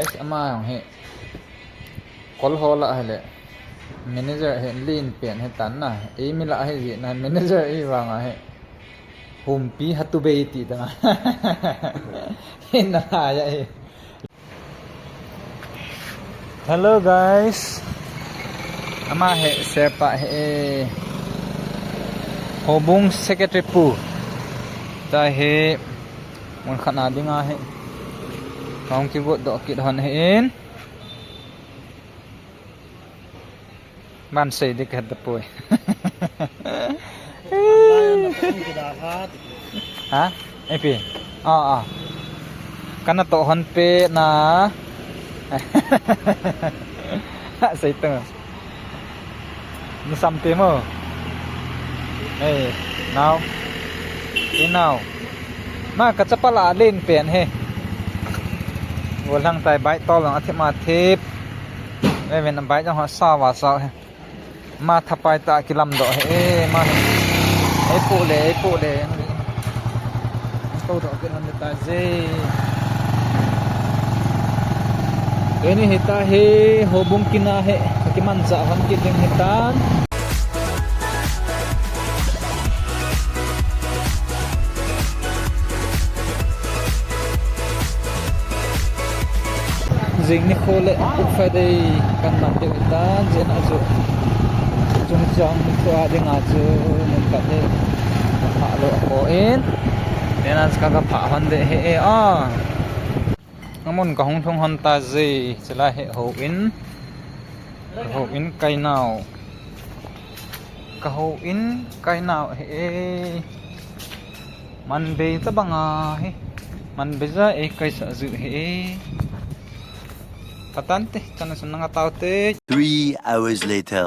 guys ama he call hola hele manager he lin pen he tan na e mi la he ji na manager e wa nga he humpi hatu be ti ta he na ya he. Hello guys, ama he sepa he hobung secretary pu ta he mon khana dinga he kong ki bot do ki hon he in man sei dik hat poi ha epi kana to hon pe na sei teng nó xăm tím rồi hey nào thế nào mà cái chấp là lên biển he vừa lăng tài bãi to là thế mà thép đây mình bãi cho họ sao và sao mà thắp bài tại cái làm độ he mà ấy phụ lệ câu độ cái làm ta gì ini hita he hobung kina he kiman sa han kiting hitan jing ni khole uk fa dei kan nam de hitan jen azu chung chang to ade nga chu nen ka de pha lo ko in denan ska ka pha han de he môn có hông thông hòn ta gì sẽ là hệ hậu in cây nào cả hậu in cây nào hệ man bê ta bằng hệ man bê ra ấy cây sợ dự hệ patante cho nên sân nga tao te 3 hours later.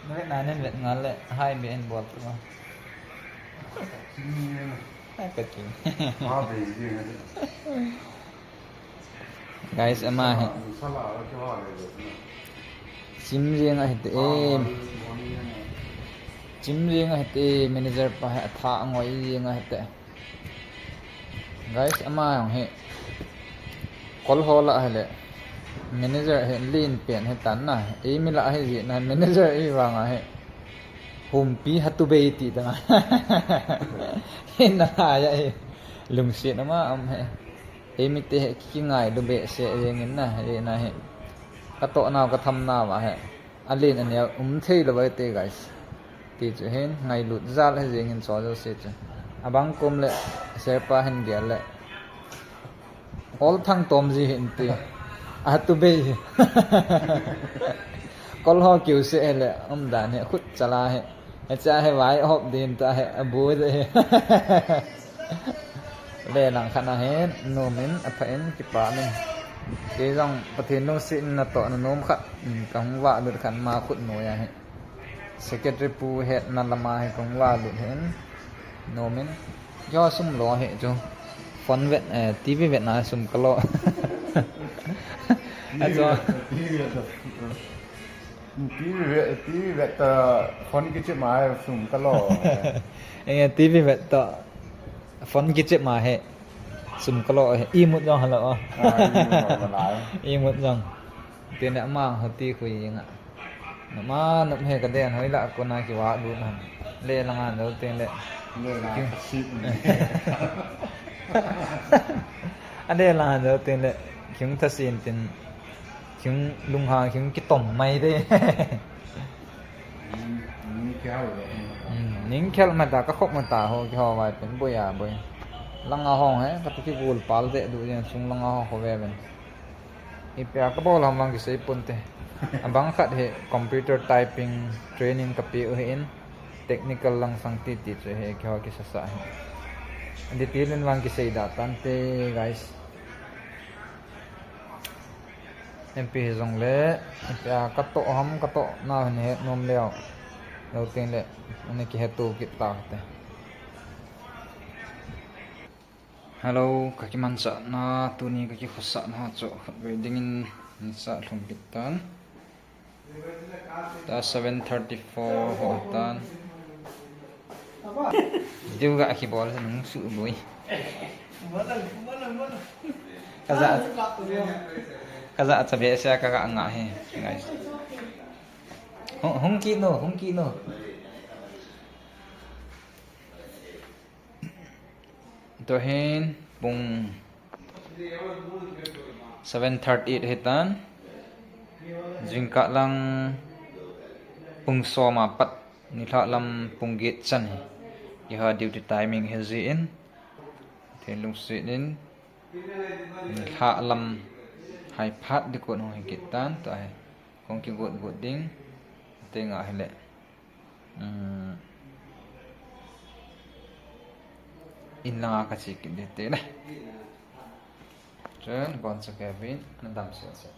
nói là nên việc ngắn lại hai bên bọt mà guys ama he chim riêng ai te chim riêng ai te manager pa ha tha ngoi riêng ai te guys ama he call hola hele manager he lin pen he tan na e mi la he ji na manager e wa nga he humpi hatu be ti ta na ya he lung se na ma am he e mi te ki ngai do be se yeng na he na he ka to naw ka tham na wa he alin an ya thei la ba te guys ti chu hen ngai lut zal he yeng in so jo se chu abang kom le se pa hen gel le all thang tom ji hin ti hatu be kol ho kiu se le dan he khut chala he cha hay vái hộp tiền ta hay bùi thế về làng khăn hết nôm đến phải cái bả mình cái dòng có thể nó xin là tọa nó nôm khăn cũng vạ được khăn mà khuất nổi à hết secretary pu hết là mà hay cũng vạ được hết nôm đến do sum lo hệ cho phấn viện tivi viện nào sum cái lo cho TV vet phone cái chiếc máy sùng cái lò anh TV vet phone cái chiếc mà hệ sùng cái lò im một dòng hả lọ im một dòng tiền đã mang hợp ti khui gì ạ mà nộp hệ cái đèn hơi lạ con này kiểu quá đúng không lên là ngàn đầu tiên lệ anh đây là ngàn đầu tiên lệ chúng ta xin tiền chúng lung hà chúng cái tổng mày đấy những cái mà ta có khóc mà ta hồ cho vài tiếng bồi bồi lăng ngao hong ấy các cái gùi pal đấy đủ như chúng lăng ngao hong hồ về bên ipia các bao làm bằng cái sấy ponte abang khát hệ computer typing training kapi ở hiện technical lăng sang ti ti cho hệ cho cái sasa anh đi tìm lên bằng cái sấy data te guys MP dòng lệ cắt tổ hâm cắt tổ nào hình hết nôm leo đầu tiên lệ anh kia hết tổ kịp tao thế hello các cái man sợ na tu ni các cái khó sợ na chỗ về đinh sợ không kịp tan ta 7:34 ho tan juga khi bỏ ra nung sự bụi Kaza at sabi siya kakaanga guys. Hong kino. Itohin pung 7:38 hitan. Jingka lang pung mapat nila lam pung gate san. Iha duty timing haziin. Telung sinin. Nila lam hai phat di ko no hikitan to ai kong ki got ding tengah hele in lang ka sikit dito na chen bon sa Kevin nandam siya sa